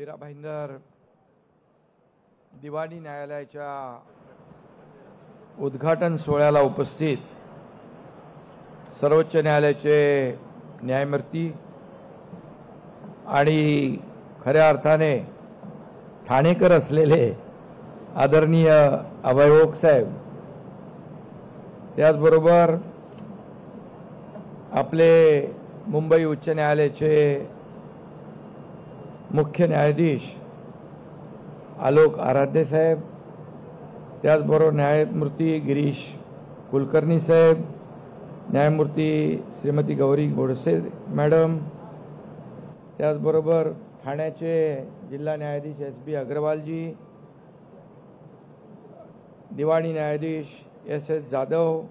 मीरा भाईंदर दिवाणी न्यायालयाच्या उद्घाटन सोहळ्याला उपस्थित सर्वोच्च न्यायालयाचे न्यायमूर्ती आणि खऱ्या अर्थाने ठाणेकर असलेले आदरणीय अभय ओक साहेब, त्याचबरोबर आपले मुंबई उच्च न्यायालयाचे मुख्य न्यायाधीश आलोक आराध्य साहेब, त्याचबरोबर न्यायमूर्ती गिरीश कुलकर्णी साहेब, न्यायमूर्ती श्रीमती गौरी गोडसे मॅडम, त्याचबरोबर ठाण्याचे जिल्हा न्यायाधीश एस.बी. अग्रवालजी, दिवाणी न्यायाधीश एस.एस. जाधव,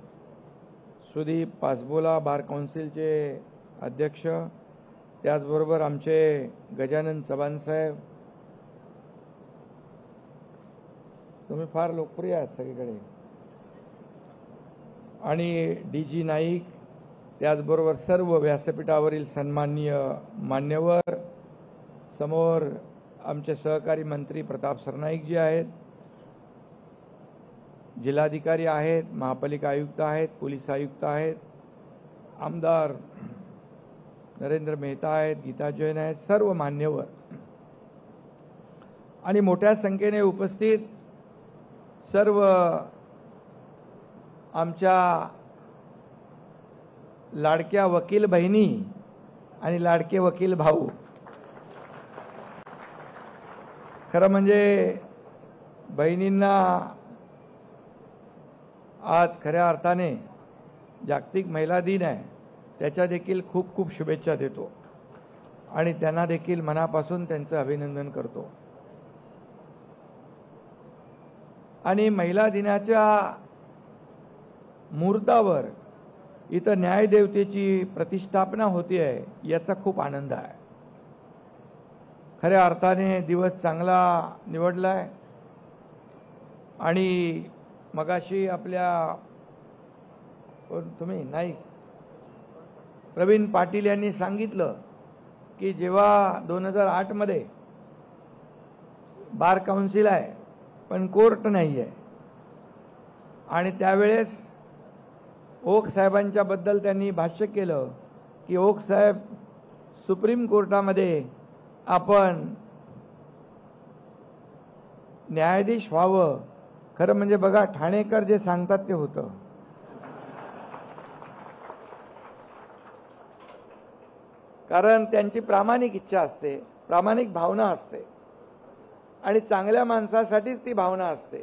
सुदीप पासबोला बार काउन्सिलचे अध्यक्ष, त्याचबरोबर आमचे गजानन चव्हाण साहेब, तुम्ही फार लोकप्रिय आहात सगळीकडे, आणि डी.जी. नाईक, त्याचबरोबर सर्व व्यासपीठावरील सन्माननीय मान्यवर, समोर आमचे सहकारी मंत्री प्रताप सरनाईकजी आहेत, जिल्हाधिकारी आहेत, महापालिका आयुक्त आहेत, पोलीस आयुक्त आहेत, आमदार नरेंद्र मेहता आहेत, गीता जैन आहेत, सर्व मान्यवर आणि मोठ्या संख्येने उपस्थित सर्व आमच्या लाडक्या वकील बहिणी आणि लाडके वकील भाऊ. खरं म्हणजे बहिणींना आज खऱ्या अर्थाने जागतिक महिला दिन आहे, त्याच्या देखील खूप खूप शुभेच्छा देतो आणि त्यांना देखील मनापासून त्यांचं अभिनंदन करतो. आणि महिला दिनाच्या मुहूर्तावर इथं न्यायदेवतेची प्रतिष्ठापना होती आहे, याचा खूप आनंद आहे. खऱ्या अर्थाने दिवस चांगला निवडलाय. आणि मगाशी आपल्या तुम्ही नाईक प्रवीण पाटील यांनी सांगितलं की जेव्हा 2008 मध्ये बार काउन्सिल आहे पण कोर्ट नाही आहे, आणि त्यावेळेस ओक साहेबांच्या बद्दल त्यांनी भाष्य केलं की ओक साहेब सुप्रीम कोर्टामध्ये आपण न्यायाधीश व्हावं. खरं म्हणजे बघा, ठाणेकर जे सांगतात ते होतं. कारण त्यांची प्रामाणिक इच्छा असते, प्रामाणिक भावना असते, आणि चांगल्या माणसासाठीच ती भावना असते.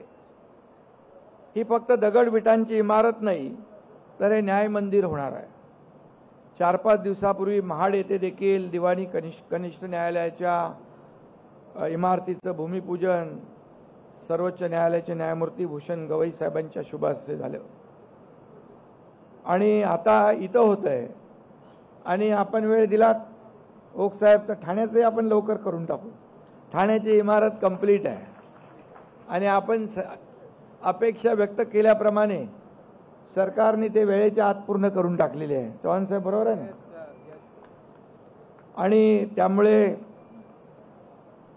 ही फक्त दगडविटांची इमारत नाही, तर हे न्याय मंदिर होणार आहे. 4-5 दिवसापूर्वी महाड येथे देखील दिवाणी कनिष्ठ न्यायालयाच्या इमारतीचं भूमिपूजन सर्वोच्च न्यायालयाचे न्यायमूर्ती भूषण गवई साहेबांच्या शुभ हस्ते झालं, आणि आता इथं होत आहे. आणि आपण वेळ दिलात ओक साहेब, तर ठाण्याचे आपण लवकर करून टाकू. ठाण्याची इमारत कंप्लीट आहे आणि आपण अपेक्षा व्यक्त केल्याप्रमाणे सरकारने ते वेळेच्या आत पूर्ण करून टाकलेले आहे. चव्हाण साहेब बरोबर आहे ना? आणि त्यामुळे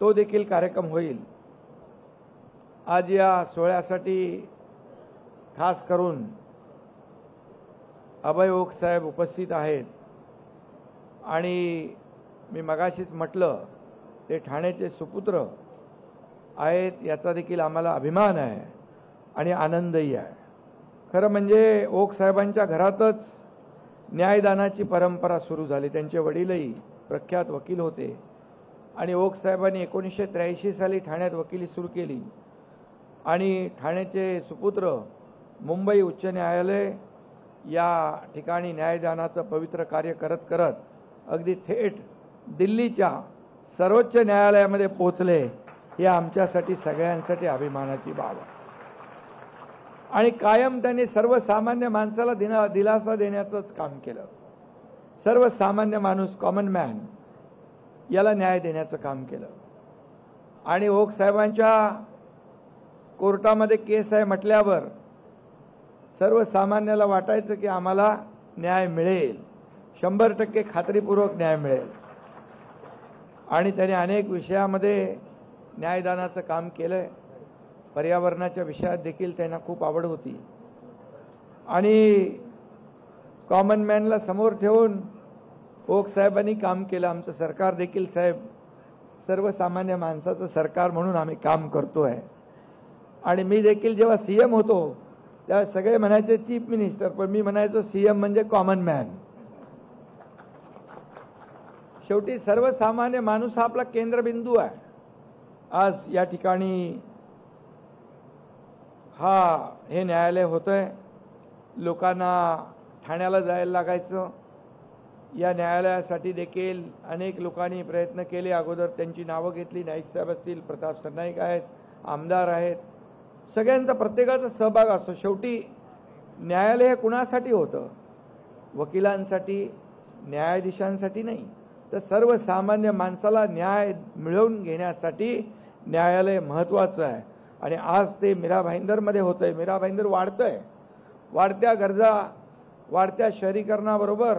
तो देखील कार्यक्रम होईल. आज या सोहळ्यासाठी खास करून अभय ओक साहेब उपस्थित आहेत, आणि मी मगाशीच म्हटलं ते ठाण्याचे सुपुत्र आहेत, याचा देखील आम्हाला अभिमान आहे आणि आनंदही आहे. खरं म्हणजे ओक साहेबांच्या घरातच न्यायदानाची परंपरा सुरू झाली. त्यांचे वडीलही प्रख्यात वकील होते, आणि ओक साहेबांनी 1983 साली ठाण्यात वकिली सुरू केली, आणि ठाण्याचे सुपुत्र मुंबई उच्च न्यायालय या ठिकाणी न्यायदानाचं पवित्र कार्य करत करत अगदी थेट दिल्लीच्या सर्वोच्च न्यायालयामध्ये पोहोचले. हे आमच्यासाठी सगळ्यांसाठी अभिमानाची बाब आहे. आणि कायम त्यांनी सर्वसामान्य माणसाला दिलासा देण्याचंच काम केलं. सर्वसामान्य माणूस, कॉमन मॅन, याला न्याय देण्याचं काम केलं. आणि ओक साहेबांच्या कोर्टामध्ये केस आहे म्हटल्यावर सर्वसामान्याला वाटायचं की आम्हाला न्याय मिळेल, 100% खात्रीपूर्वक न्याय मिळेल. आणि त्याने अनेक विषयामध्ये न्यायदानाचं काम केलंय. पर्यावरणाच्या विषयात देखील त्यांना खूप आवड होती आणि कॉमन मॅनला समोर ठेवून ओक साहेबांनी काम केलं. आमचं सरकार देखील साहेब सर्वसामान्य माणसाचं सरकार म्हणून आम्ही काम करतोय. आणि मी देखील जेव्हा सीएम होतो तेव्हा सगळे म्हणायचे चीफ मिनिस्टर, पण मी म्हणायचो सीएम म्हणजे कॉमन मॅन. शेवटी सर्वसामान्य माणूस हा आपला केंद्रबिंदू आहे. आज या ठिकाणी हे न्यायालय होतंय. लोकांना ठाण्याला जायला लागायचं. या न्यायालयासाठी देखील अनेक लोकांनी प्रयत्न केले. अगोदर त्यांची नावं घेतली. नाईक साहेब असतील, प्रताप सरनाईक आहेत, आमदार आहेत. सगळ्यांचा प्रत्येकाचा सहभाग असतो. शेवटी न्यायालय हे कुणासाठी होतं? वकिलांसाठी, न्यायाधीशांसाठी नाही, तर सर्वसामान्य माणसाला न्याय मिळवून घेण्यासाठी न्यायालय महत्त्वाचं आहे. आणि आज ते मीरा भाईंदरमध्ये होतंय. मीरा भाईंदर वाढतंय. वाढत्या गरजा, वाढत्या शहरीकरणाबरोबर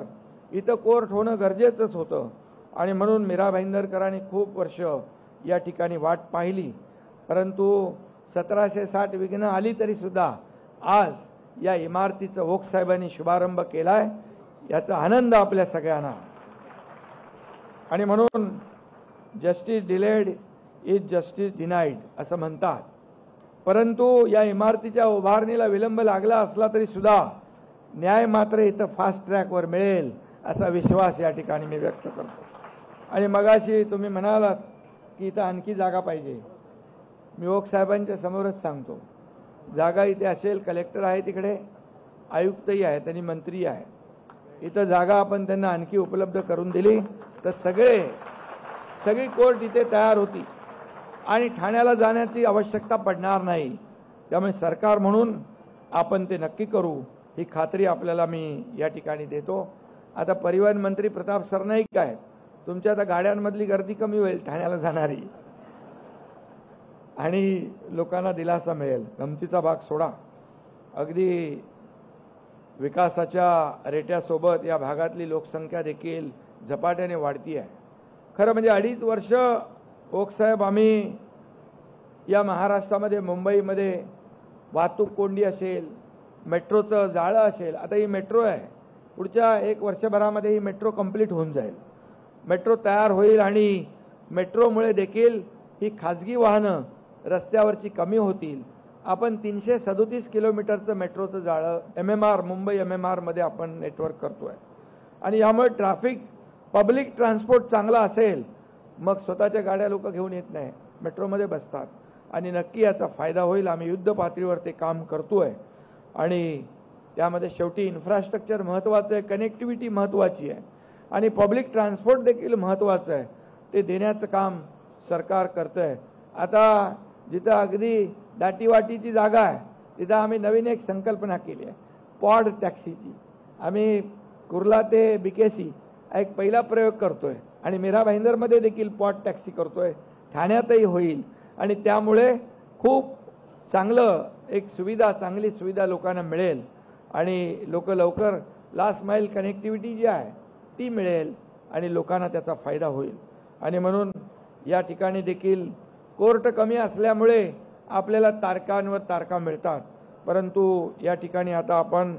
इथं कोर्ट होणं गरजेचंच होतं. आणि म्हणून मीरा भाईंदरकरांनी खूप वर्ष या ठिकाणी वाट पाहिली. परंतु 1760 विघ्न आली तरी सुद्धा आज या इमारतीचं ओक साहेबांनी शुभारंभ केलाय. याचा आनंद आपल्या सगळ्यांना. आणि म्हणून justice delayed is justice denied असं म्हणतात. परंतु या इमारतीच्या उभारणीला विलंब लागला असला तरी सुद्धा न्याय मात्र इथं फास्ट ट्रॅकवर मिळेल असा विश्वास या ठिकाणी मी व्यक्त करतो. आणि मगाशी तुम्ही म्हणालात की इथं आणखी जागा पाहिजे. मी ओक साहेबांच्या समोरच सांगतो, जागा इथे असेल. कलेक्टर आहे तिकडे, आयुक्तही आहेत आणि मंत्री आहे. इथं जागा आपण त्यांना आणखी उपलब्ध करून दिली तर सगळी कोर्ट इथे तयार होती आणि ठाण्याला जाण्याची आवश्यकता पडणार नाही. त्यामुळे सरकार म्हणून आपण ते नक्की करू, ही खात्री आपल्याला मी या ठिकाणी देतो. आता परिवहन मंत्री प्रताप सरनाईक आहेत. तुमच्या आता गाड्यांमधली गर्दी कमी होईल ठाण्याला जाणारी आणि लोकांना दिलासा मिळेल. गमतीचा भाग सोडा, अगदी विकासाच्या रेट्यासोबत या भागातली लोकसंख्या देखील झपाट्याने वाढती आहे. खरं म्हणजे 2.5 वर्ष ओक साहेब आम्ही या महाराष्ट्रामध्ये, मुंबईमध्ये वाहतूक कोंडी असेल, मेट्रोचं जाळं असेल. आता ही मेट्रो आहे, पुढच्या 1 वर्षभरामध्ये ही मेट्रो कंप्लीट होऊन जाईल. मेट्रो तयार होईल आणि मेट्रोमुळे देखील ही खाजगी वाहनं रस्त्यावरची कमी होतील. आपण 337 किलोमीटरचं मेट्रोचं जाळं MMR, मुंबई MMR मध्ये आपण नेटवर्क करतोय. आणि यामुळे ट्रॅफिक, पब्लिक ट्रान्सपोर्ट चांगला असेल, मग स्वतःच्या गाड्या लोक घेऊन येत नाही, मेट्रोमध्ये बसतात आणि नक्की याचा फायदा होईल. आम्ही युद्ध पातळीवर ते काम करतोय आणि त्यामध्ये शेवटी इन्फ्रास्ट्रक्चर महत्त्वाचं आहे, कनेक्टिव्हिटी महत्त्वाची आहे आणि पब्लिक ट्रान्सपोर्ट देखील महत्त्वाचं आहे. ते देण्याचं काम सरकार करतंय. आता जिथं अगदी दाटीवाटीची जागा आहे तिथं आम्ही नवीन एक संकल्पना केली आहे, पॉड टॅक्सीची. आम्ही कुर्ला ते BKC एक पहिला प्रयोग करतोय आणि मीरा भाईंदरमध्ये देखील पॉड टॅक्सी करतोय. ठाण्यातही होईल आणि त्यामुळे खूप चांगलं एक सुविधा, चांगली सुविधा लोकांना मिळेल आणि लोक लवकर लास्ट माईल कनेक्टिव्हिटी जी आहे ती मिळेल आणि लोकांना त्याचा फायदा होईल. आणि म्हणून या ठिकाणी देखील कोर्ट कमी असल्यामुळे आपल्याला तारखांवर तारखा मिळतात. परंतु या ठिकाणी आता आपण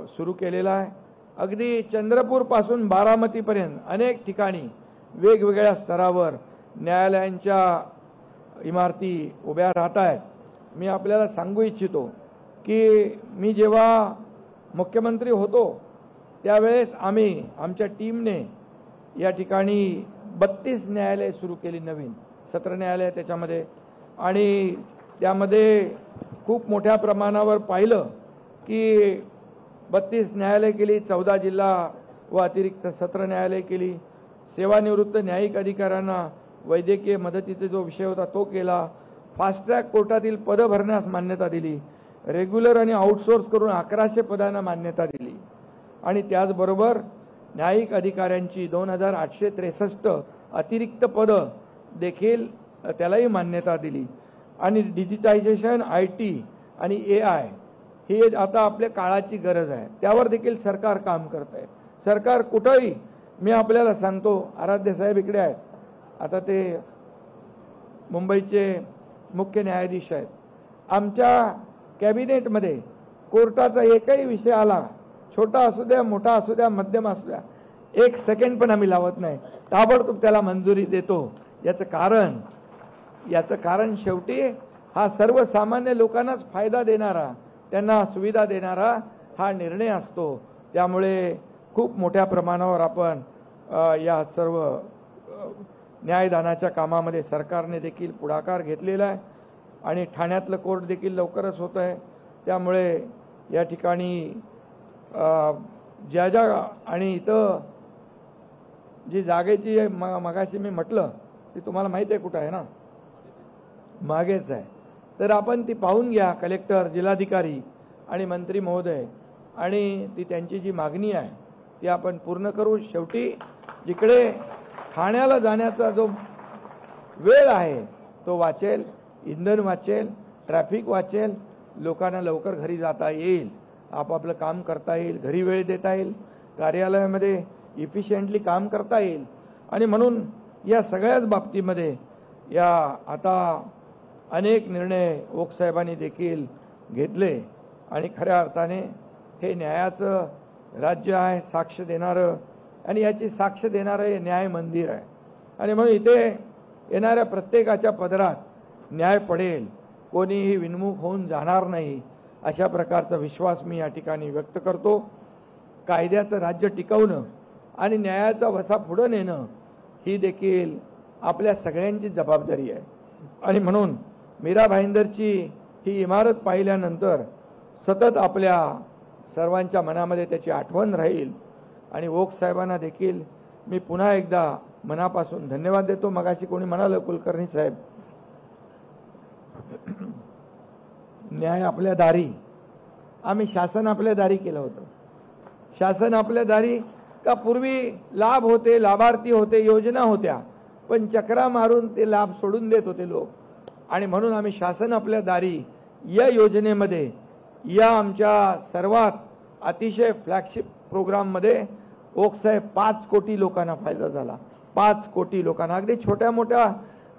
सुरू केलेला आहे. अगदी चंद्रपूरपासून बारामतीपर्यंत अनेक ठिकाणी वेगवेगळ्या स्तरावर न्यायालयांच्या इमारती उभ्या राहत आहेत. मी आपल्याला सांगू इच्छितो की मी जेव्हा मुख्यमंत्री होतो त्यावेळेस आम्ही आमच्या टीमने या ठिकाणी 32 न्यायालय सुरू केली, नवीन 17 न्यायालय त्याच्यामध्ये. आणि त्यामध्ये खूप मोठ्या प्रमाणावर पाहिलं की 32 न्यायालय केली, 14 जिल्हा व अतिरिक्त 17 न्यायालय केली. सेवानिवृत्त न्यायिक अधिकाऱ्यांना वैद्यकीय मदतीचा जो विषय होता तो केला. फास्ट ट्रॅक कोर्टातील पदं भरण्यास मान्यता दिली. रेग्युलर आणि आउटसोर्स करून 1100 पदांना मान्यता दिली. आणि त्याचबरोबर न्यायिक अधिकाऱ्यांची 2863 अतिरिक्त पदं देखील त्यालाही मान्यता दिली. आणि डिजिटायझेशन, IT आणि AI ही आता आपल्या काळाची गरज आहे, त्यावर देखील सरकार काम करत आहे. सरकार कुठंही, मी आपल्याला सांगतो, आराध्य साहेब इकडे आहेत, आता ते मुंबईचे मुख्य न्यायाधीश आहेत. आमच्या कॅबिनेटमध्ये कोर्टाचा एकही विषय आला, छोटा असू द्या, मोठा असू द्या, मध्यम असू द्या, 1 सेकंड पण आम्ही लावत नाही, ताबडतोब त्याला मंजुरी देतो. याचं कारण शेवटी हा सर्वसामान्य लोकांनाच फायदा देणारा, त्यांना सुविधा देणारा हा निर्णय असतो. त्यामुळे खूप मोठ्या प्रमाणावर आपण या सर्व न्यायदानाच्या कामामध्ये सरकारने देखील पुढाकार घेतलेला आहे आणि ठाण्यातलं कोर्ट देखील लवकरच होत आहे. त्यामुळे या ठिकाणी ज्या आणि इथं जी जागेची मगाशी मी म्हटलं ती तुम्हाला माहिती आहे कुठं आहे ना, मागेच आहे. तर आपण ती पाहून घ्या, कलेक्टर, जिल्हाधिकारी आणि मंत्री महोदय, आणि ती त्यांची जी मागणी आहे ती आपण पूर्ण करू. शेवटी जिकडे ठाण्याला जाण्याचा जो वेळ आहे तो वाचेल, इंधन वाचेल, ट्रॅफिक वाचेल, लोकांना लवकर घरी जाता येईल, आपापलं काम करता येईल, घरी वेळ देता येईल, कार्यालयामध्ये इफिशियंटली काम करता येईल. आणि म्हणून या सगळ्याच बाबतीमध्ये या आता अनेक निर्णय ओक साहेबांनी देखील घेतले आणि खऱ्या अर्थाने हे न्यायाचं राज्य आहे, साक्ष देणारं, आणि याची साक्ष देणारं हे न्याय मंदिर आहे. आणि म्हणून इथे येणाऱ्या प्रत्येकाच्या पदरात न्याय पडेल, कोणीही विनमुख होऊन जाणार नाही, अशा प्रकारचा विश्वास मी या ठिकाणी व्यक्त करतो. कायद्याचं राज्य टिकवणं आणि न्यायाचा वसा पुढे नेणं ही देखील आपल्या सगळ्यांची जबाबदारी आहे. आणि म्हणून मीरा भाईंदरची ही इमारत पाहिल्यानंतर सतत आपल्या सर्वांच्या मनामध्ये त्याची आठवण राहील. आणि ओक साहेबांना देखील मी पुन्हा एकदा मनापासून धन्यवाद देतो. मगाशी कोणी म्हणालं कुलकर्णी साहेब, न्याय आपल्या दारी, आम्ही शासन आपल्या दारी केलं होतं. शासन आपल्या दारी का पूर्वी लाभ होते, लाभार्थी होते, योजना होत्या, पण चक्रा मारून ते लाभ सोडून देत होते लोक. आणि म्हणून आम्ही शासन आपल्या दारी या योजनेमध्ये, या आमच्या सर्वात अतिशय फ्लॅगशिप प्रोग्राममध्ये ओक साहेब 5 कोटी लोकांना फायदा झाला. 5 कोटी लोकांना, अगदी छोट्या मोठ्या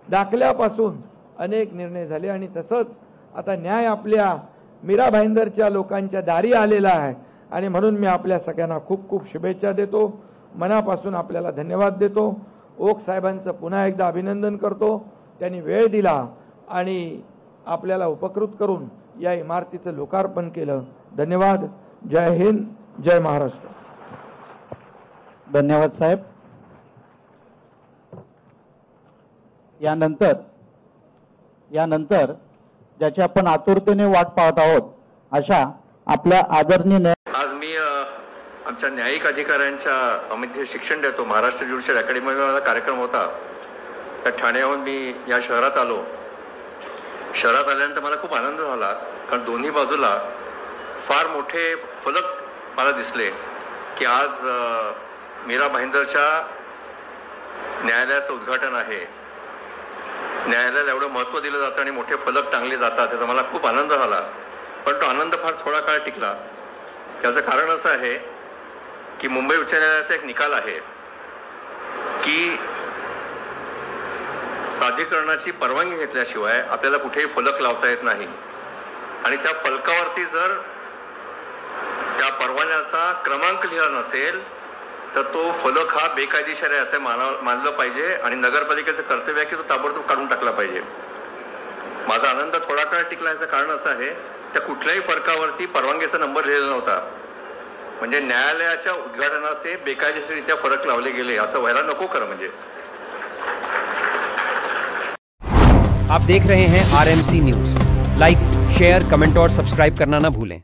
दाखल्यापासून अनेक निर्णय झाले. आणि तसंच आता न्याय आपल्या मीरा भाईंदरच्या लोकांच्या दारी आलेला आहे. आणि म्हणून मी आपल्या सगळ्यांना खूप खूप शुभेच्छा देतो, मनापासून आपल्याला धन्यवाद देतो. ओक साहेबांचं पुन्हा एकदा अभिनंदन करतो. त्यांनी वेळ दिला आणि आपल्याला उपकृत करून या इमारतीचं लोकार्पण केलं. धन्यवाद. जय हिंद, जय महाराष्ट्र. धन्यवाद साहेब. यानंतर ज्याची आपण आतुरतेने वाट पाहत आहोत अशा आपल्या आदरणीय, आज मी आमच्या न्यायिक अधिकाऱ्यांच्या आम्ही शिक्षण देतो, महाराष्ट्र ज्युडिशियल अकॅडमीमध्ये माझा कार्यक्रम होता. त्या ठाण्याहून मी या शहरात आलो. शहरात आल्यानंतर मला खूप आनंद झाला, कारण दोन्ही बाजूला फार मोठे फलक मला दिसले की आज मीरा भाईंदरच्या न्यायालयाचं उद्घाटन आहे. न्यायालयाला एवढं महत्त्व दिलं जातं आणि मोठे फलक टांगले जातात, त्याचा मला खूप आनंद झाला. पण तो आनंद फार थोडा काळ टिकला. याचं कारण असं आहे की मुंबई उच्च न्यायालयाचा एक निकाल आहे की प्राधिकरणाची परवानगी घेतल्याशिवाय आपल्याला कुठेही फलक लावता येत नाही. आणि त्या फलकावरती जर त्या परवान्याचा क्रमांक लिहिला नसेल तर तो फलक हा बेकायदेशीर आहे असं मानलं पाहिजे आणि नगरपालिकेचं कर्तव्य आहे की तो ताबडतोब काढून टाकला पाहिजे. माझा आनंद थोडा काळ टिकला. याचं कारण असं आहे, त्या कुठल्याही फलकावरती परवानगीचा नंबर लिहिलेला नव्हता. म्हणजे न्यायालयाच्या उद्घाटनाचे बेकायदेशीररित्या फलक लावले गेले, असं व्हायला नको खरं म्हणजे. आप देख रहे हैं RMC news. Like, share, comment और सब्सक्राइब करना ना भूलें.